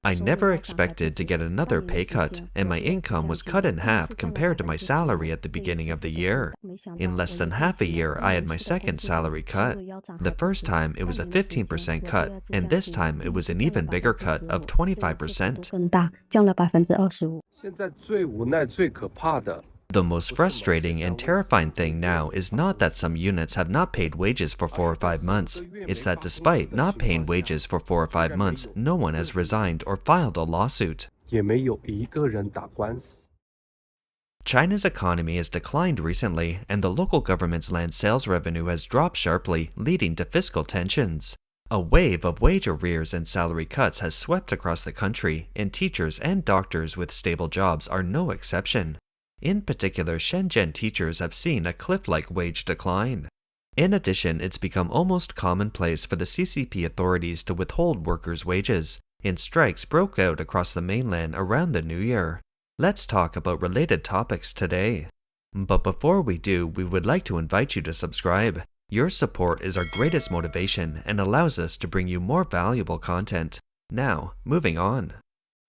I never expected to get another pay cut, and my income was cut in half compared to my salary at the beginning of the year. In less than half a year, I had my second salary cut. The first time, it was a 15% cut, and this time, it was an even bigger cut of 25%. 现在最无奈、最可怕的 The most frustrating and terrifying thing now is not that some units have not paid wages for 4 or 5 months. It's that despite not paying wages for 4 or 5 months, no one has resigned or filed a lawsuit. 也没有一个人打官司。 China's economy has declined recently, and the local government's land sales revenue has dropped sharply, leading to fiscal tensions. A wave of wage arrears and salary cuts has swept across the country, and teachers and doctors with stable jobs are no exception. In particular, Shenzhen teachers have seen a cliff-like wage decline. In addition, it's become almost commonplace for the CCP authorities to withhold workers' wages, and strikes broke out across the mainland around the new year. Let's talk about related topics today. But before we do, we would like to invite you to subscribe. Your support is our greatest motivation and allows us to bring you more valuable content. Now, moving on.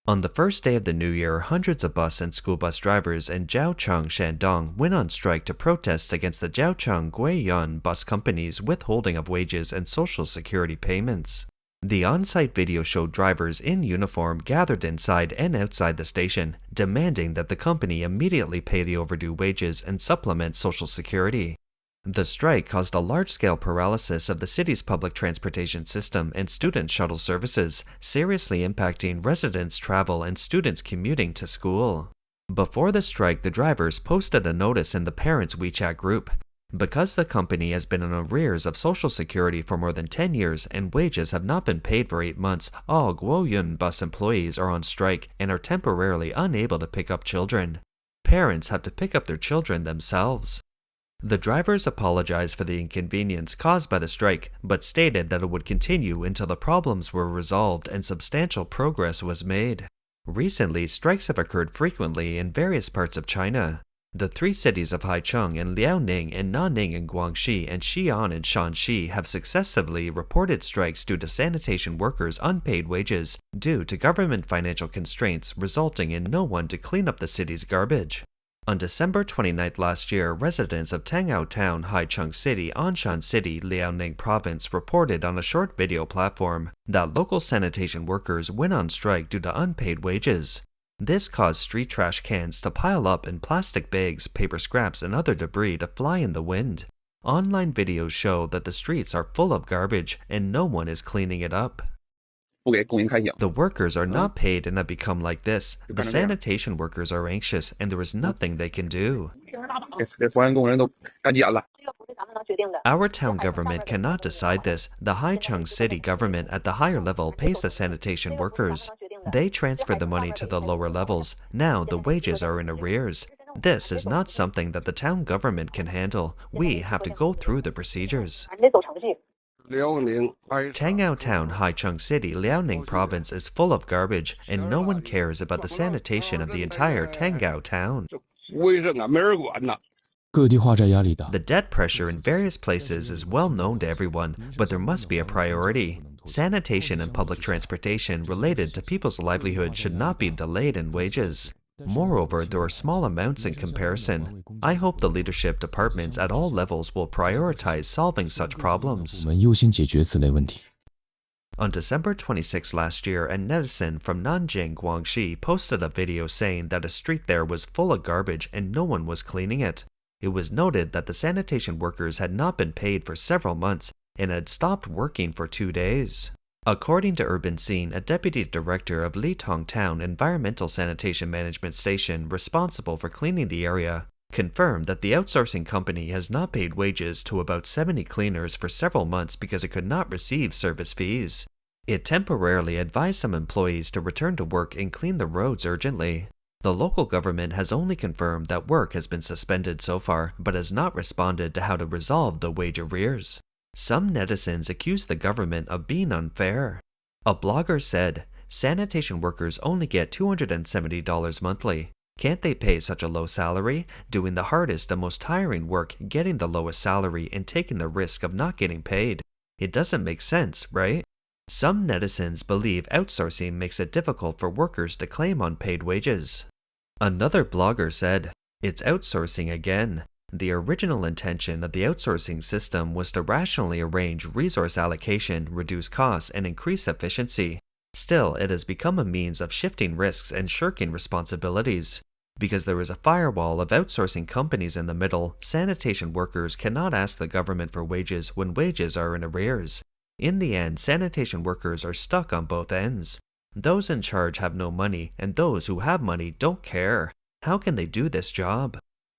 On the first day of the new year, hundreds of bus and school bus drivers in Zoucheng, Shandong went on strike to protest against the Zoucheng Guoyun Bus Company's withholding of wages and social security payments. The on-site video showed drivers in uniform gathered inside and outside the station, demanding that the company immediately pay the overdue wages and supplement social security. The strike caused a large-scale paralysis of the city's public transportation system and student shuttle services, seriously impacting residents' travel and students commuting to school. Before the strike, the drivers posted a notice in the parents' WeChat group. Because the company has been in arrears of social security for more than 10 years and wages have not been paid for 8 months, all Guoyun Bus employees are on strike and are temporarily unable to pick up children. Parents have to pick up their children themselves. The drivers apologized for the inconvenience caused by the strike, but stated that it would continue until the problems were resolved and substantial progress was made. Recently, strikes have occurred frequently in various parts of China. The 3 cities of Haicheng and Liaoning and Nanning in Guangxi and Xi'an and Shanxi have successively reported strikes due to sanitation workers' unpaid wages due to government financial constraints resulting in no one to clean up the city's garbage. On December 29th last year, residents of Tangao Town, Haicheng City, Anshan City, Liaoning Province reported on a short video platform that local sanitation workers went on strike due to unpaid wages. This caused street trash cans to pile up and plastic bags, paper scraps, and other debris to fly in the wind. Online videos show that the streets are full of garbage and no one is cleaning it up. The workers are not paid and have become like this. The sanitation workers are anxious and there is nothing they can do. Our town government cannot decide this. The Haicheng city government at the higher level pays the sanitation workers. They transfer the money to the lower levels. Now the wages are in arrears. This is not something that the town government can handle. We have to go through the procedures. Tangao Town, Haicheng City, Liaoning Province is full of garbage, and no one cares about the sanitation of the entire Tangao Town. The debt pressure in various places is well known to everyone, but there must be a priority. Sanitation and public transportation related to people's livelihood should not be delayed in wages. Moreover, there are small amounts in comparison. I hope the leadership departments at all levels will prioritize solving such problems. On December 26 last year, a netizen from Nanjing, Guangxi posted a video saying that a street there was full of garbage and no one was cleaning it. It was noted that the sanitation workers had not been paid for several months and had stopped working for 2 days. According to Urban Scene, a deputy director of Litong Town Environmental Sanitation Management Station responsible for cleaning the area, confirmed that the outsourcing company has not paid wages to about 70 cleaners for several months because it could not receive service fees. It temporarily advised some employees to return to work and clean the roads urgently. The local government has only confirmed that work has been suspended so far, but has not responded to how to resolve the wage arrears. Some netizens accuse the government of being unfair. A blogger said, "Sanitation workers only get $270 monthly. Can't they pay such a low salary, doing the hardest and most tiring work, getting the lowest salary, and taking the risk of not getting paid? It doesn't make sense, right?" Some netizens believe outsourcing makes it difficult for workers to claim unpaid wages. Another blogger said, "It's outsourcing again. The original intention of the outsourcing system was to rationally arrange resource allocation, reduce costs, and increase efficiency. Still, it has become a means of shifting risks and shirking responsibilities. Because there is a firewall of outsourcing companies in the middle, sanitation workers cannot ask the government for wages when wages are in arrears. In the end, sanitation workers are stuck on both ends. Those in charge have no money, and those who have money don't care. How can they do this job?"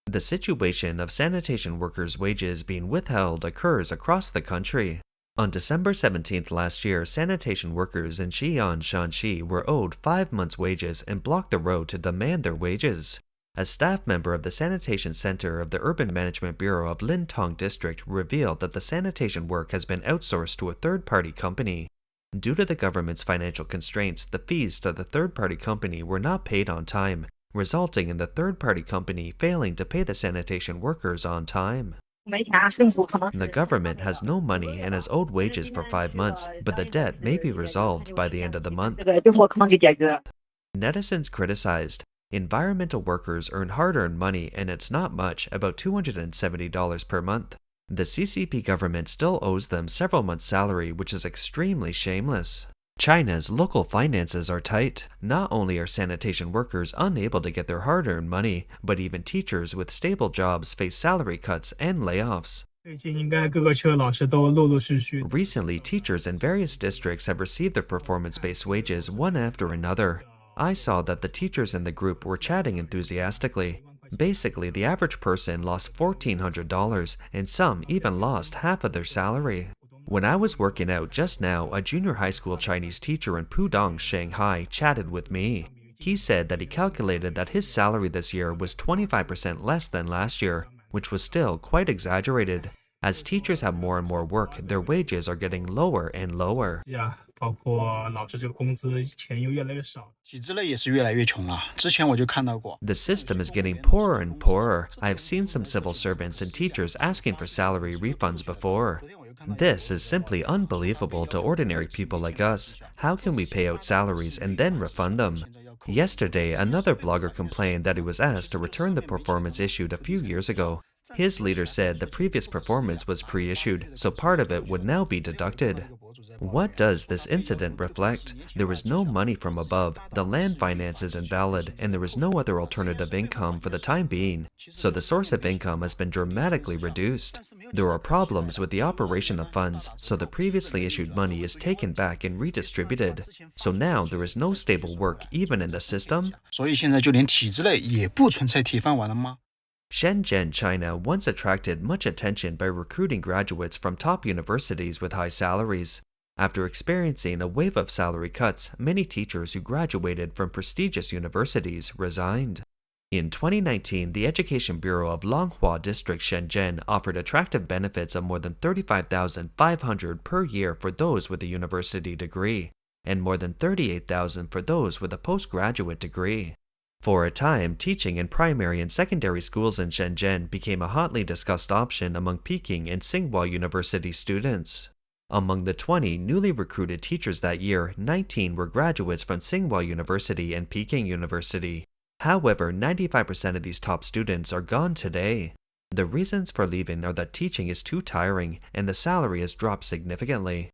The situation of sanitation workers' wages being withheld occurs across the country. On December 17th last year, sanitation workers in Xi'an, Shanxi were owed 5 months' wages and blocked the road to demand their wages. A staff member of the Sanitation Center of the Urban Management Bureau of Lintong District revealed that the sanitation work has been outsourced to a third-party company. Due to the government's financial constraints, the fees to the third-party company were not paid on time, resulting in the third-party company failing to pay the sanitation workers on time. The government has no money and has owed wages for 5 months, but the debt may be resolved by the end of the month. Netizens criticized, "Environmental workers earn hard-earned money and it's not much, about $270 per month. The CCP government still owes them several months' salary, which is extremely shameless." China's local finances are tight. Not only are sanitation workers unable to get their hard-earned money, but even teachers with stable jobs face salary cuts and layoffs. Recently, teachers in various districts have received their performance-based wages one after another. I saw that the teachers in the group were chatting enthusiastically. Basically, the average person lost $1,400, and some even lost half of their salary. When I was working out just now, a junior high school Chinese teacher in Pudong, Shanghai, chatted with me. He said that he calculated that his salary this year was 25% less than last year, which was still quite exaggerated. As teachers have more and more work, their wages are getting lower and lower. The system is getting poorer and poorer. I have seen some civil servants and teachers asking for salary refunds before. This is simply unbelievable to ordinary people like us. How can we pay out salaries and then refund them? Yesterday, another blogger complained that he was asked to return the performance issued a few years ago. His leader said the previous performance was pre-issued, so part of it would now be deducted. What does this incident reflect? There is no money from above, the land finance is invalid, and there is no other alternative income for the time being, so the source of income has been dramatically reduced. There are problems with the operation of funds, so the previously issued money is taken back and redistributed. So now there is no stable work even in the system. Shenzhen, China once attracted much attention by recruiting graduates from top universities with high salaries. After experiencing a wave of salary cuts, many teachers who graduated from prestigious universities resigned. In 2019, the Education Bureau of Longhua District, Shenzhen, offered attractive benefits of more than $35,500 per year for those with a university degree, and more than $38,000 for those with a postgraduate degree. For a time, teaching in primary and secondary schools in Shenzhen became a hotly discussed option among Peking and Tsinghua University students. Among the 20 newly recruited teachers that year, 19 were graduates from Tsinghua University and Peking University. However, 95% of these top students are gone today. The reasons for leaving are that teaching is too tiring and the salary has dropped significantly.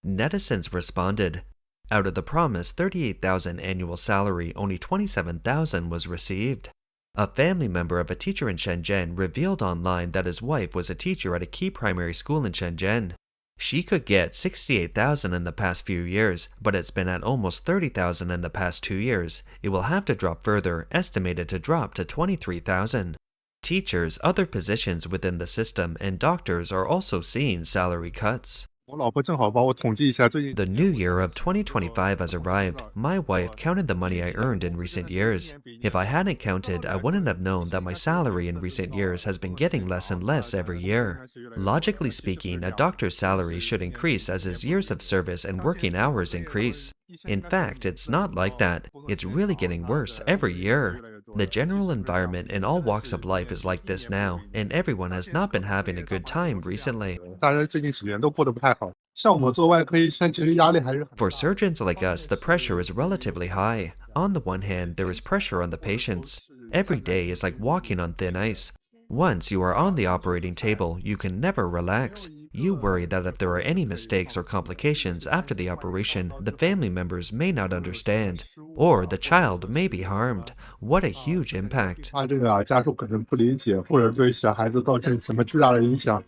Netizens responded, "Out of the promised $38,000 annual salary, only $27,000 was received." A family member of a teacher in Shenzhen revealed online that his wife was a teacher at a key primary school in Shenzhen. She could get $68,000 in the past few years, but it's been at almost $30,000 in the past 2 years. It will have to drop further, estimated to drop to $23,000. Teachers, other positions within the system, and doctors are also seeing salary cuts. The new year of 2025 has arrived. My wife counted the money I earned in recent years. If I hadn't counted, I wouldn't have known that my salary in recent years has been getting less and less every year. Logically speaking, a doctor's salary should increase as his years of service and working hours increase. In fact, it's not like that. It's really getting worse every year. The general environment in all walks of life is like this now, and everyone has not been having a good time recently. 大家最近几年都过得不太好。像我做外科医生，其实压力还是很大。 For surgeons like us, the pressure is relatively high. On the one hand, there is pressure on the patients. Every day is like walking on thin ice. Once you are on the operating table, you can never relax. You worry that if there are any mistakes or complications after the operation, the family members may not understand, or the child may be harmed. What a huge impact. 他这个家属可能不理解，或者对小孩子造成什么巨大的影响，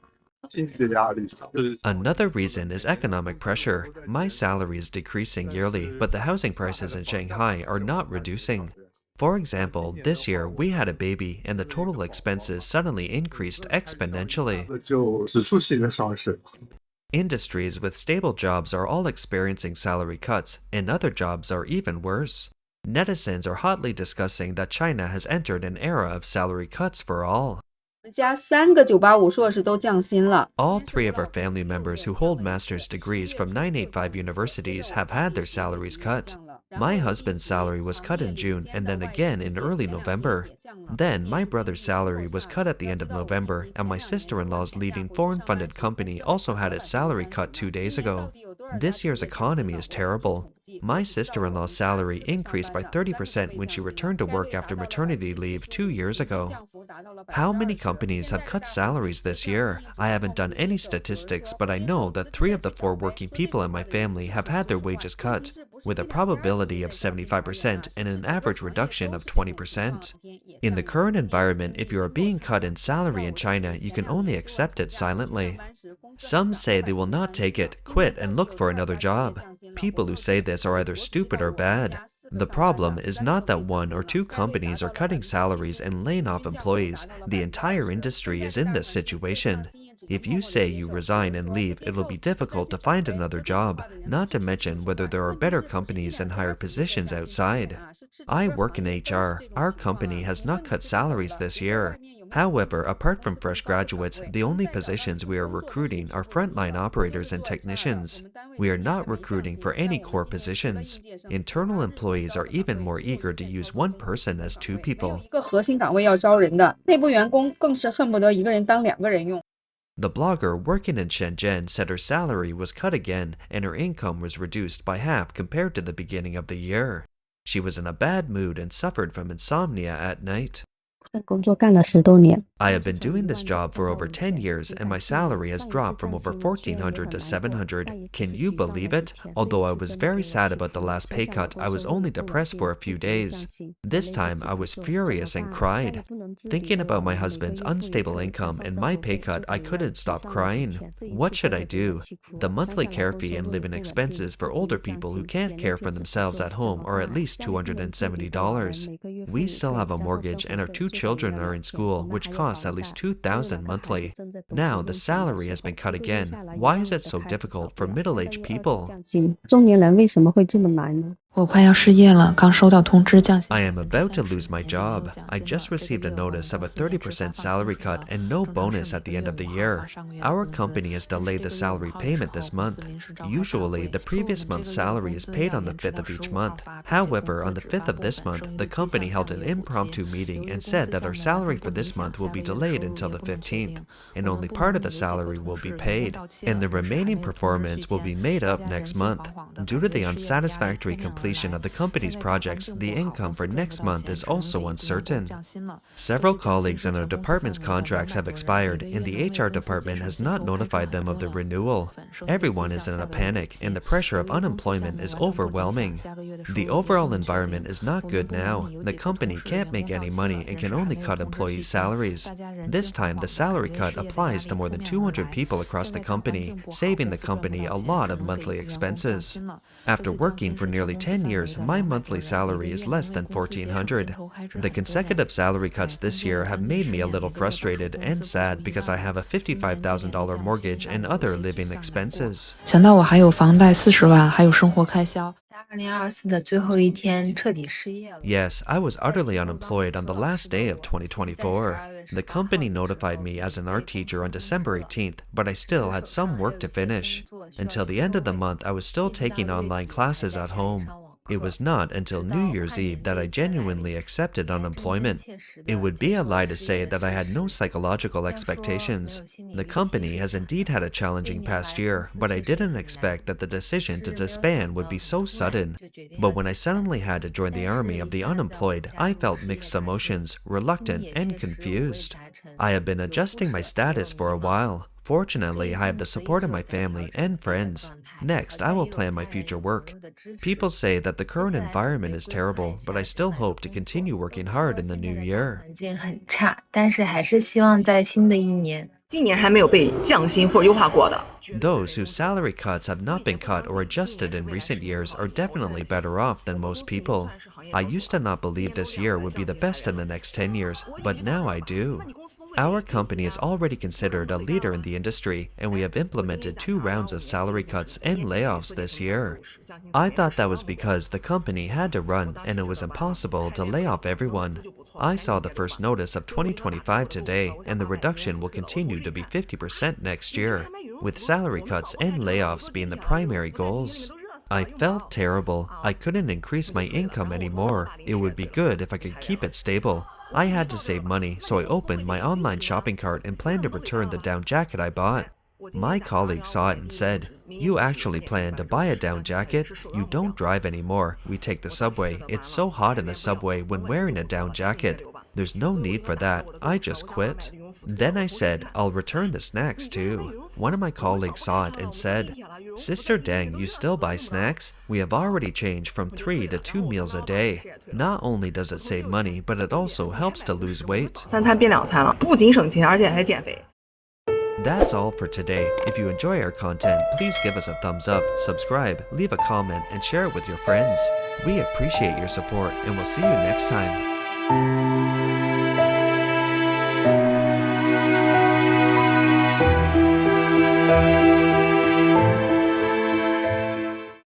经济的压力。Another reason is economic pressure. My salary is decreasing yearly, but the housing prices in Shanghai are not reducing. For example, this year we had a baby and the total expenses suddenly increased exponentially. 就指数性的上升。 Industries with stable jobs are all experiencing salary cuts, and other jobs are even worse. Netizens are hotly discussing that China has entered an era of salary cuts for all. 家3个985硕士都降薪了。 All three of our family members who hold master's degrees from 985 universities have had their salaries cut. My husband's salary was cut in June and then again in early November. Then my brother's salary was cut at the end of November, and my sister-in-law's leading foreign-funded company also had its salary cut 2 days ago. This year's economy is terrible. My sister-in-law's salary increased by 30% when she returned to work after maternity leave 2 years ago. How many companies have cut salaries this year? I haven't done any statistics, but I know that 3 of the 4 working people in my family have had their wages cut, with a probability of 75% and an average reduction of 20%. In the current environment, if you are being cut in salary in China, you can only accept it silently. Some say they will not take it, quit, and look for another job. People who say this are either stupid or bad. The problem is not that 1 or 2 companies are cutting salaries and laying off employees. The entire industry is in this situation. If you say you resign and leave, it will be difficult to find another job, not to mention whether there are better companies and higher positions outside. I work in HR. Our company has not cut salaries this year. However, apart from fresh graduates, the only positions we are recruiting are frontline operators and technicians. We are not recruiting for any core positions. Internal employees are even more eager to use 1 person as 2 people. 一个核心岗位要招人的，内部员工更是恨不得一个人当2个人用。 The blogger working in Shenzhen said her salary was cut again and her income was reduced by half compared to the beginning of the year. She was in a bad mood and suffered from insomnia at night. 工作干了10多年。 I have been doing this job for over 10 years and my salary has dropped from over 1,400 to 700. Can you believe it? Although I was very sad about the last pay cut, I was only depressed for a few days. This time I was furious and cried. Thinking about my husband's unstable income and my pay cut, I couldn't stop crying. What should I do? The monthly care fee and living expenses for older people who can't care for themselves at home are at least $270. We still have a mortgage and our 2 children are in school, which cost at least $2,000 monthly. Now the salary has been cut again. Why is it so difficult for middle-aged people? 中年人为什么会这么难呢？ 我快要失业了，刚收到通知降薪。 I am about to lose my job. I just received a notice of a 30% salary cut and no bonus at the end of the year. Our company has delayed the salary payment this month. Usually, the previous month's salary is paid on the 5th of each month. However, on the 5th of this month, the company held an impromptu meeting and said that our salary for this month will be delayed until the 15th, and only part of the salary will be paid, and the remaining performance will be made up next month. Due to the unsatisfactory completion of the company's projects, the income for next month is also uncertain. Several colleagues in our department's contracts have expired, and the HR department has not notified them of the renewal. Everyone is in a panic, and the pressure of unemployment is overwhelming. The overall environment is not good now. The company can't make any money and can only cut employees' salaries. This time, the salary cut applies to more than 200 people across the company, saving the company a lot of monthly expenses. After working for nearly 10 years, my monthly salary is less than $1,400. The consecutive salary cuts this year have made me a little frustrated and sad because I have a $55,000 mortgage and other living expenses. 想到我还有房贷40万，还有生活开销。 2024的最后一天彻底失业了。 Yes, I was utterly unemployed on the last day of 2024. The company notified me as an art teacher on December 18th, but I still had some work to finish. Until the end of the month, I was still taking online classes at home. It was not until New Year's Eve that I genuinely accepted unemployment. It would be a lie to say that I had no psychological expectations. The company has indeed had a challenging past year, but I didn't expect that the decision to disband would be so sudden. But when I suddenly had to join the army of the unemployed, I felt mixed emotions, reluctant and confused. I have been adjusting my status for a while. Fortunately, I have the support of my family and friends. Next, I will plan my future work. People say that the current environment is terrible, but I still hope to continue working hard in the new year. 环境很差，但是还是希望在新的一年。 今年还没有被降薪或优化过的。 Those whose salary cuts have not been cut or adjusted in recent years are definitely better off than most people. I used to not believe this year would be the best in the next 10 years, but now I do. Our company is already considered a leader in the industry, and we have implemented 2 rounds of salary cuts and layoffs this year. I thought that was because the company had to run and it was impossible to lay off everyone. I saw the first notice of 2025 today, and the reduction will continue to be 50% next year, with salary cuts and layoffs being the primary goals. I felt terrible. I couldn't increase my income anymore. It would be good if I could keep it stable. I had to save money, so I opened my online shopping cart and planned to return the down jacket I bought. My colleague saw it and said, "You actually plan to buy a down jacket? You don't drive anymore. We take the subway. It's so hot in the subway when wearing a down jacket. There's no need for that. I just quit." Then I said, "I'll return the snacks too." One of my colleagues saw it and said, "Sister Deng, you still buy snacks? We have already changed from 3 to 2 meals a day. Not only does it save money, but it also helps to lose weight." 3餐变2餐了，不仅省钱，而且还减肥。 That's all for today. If you enjoy our content, please give us a thumbs up, subscribe, leave a comment, and share it with your friends. We appreciate your support, and we'll see you next time.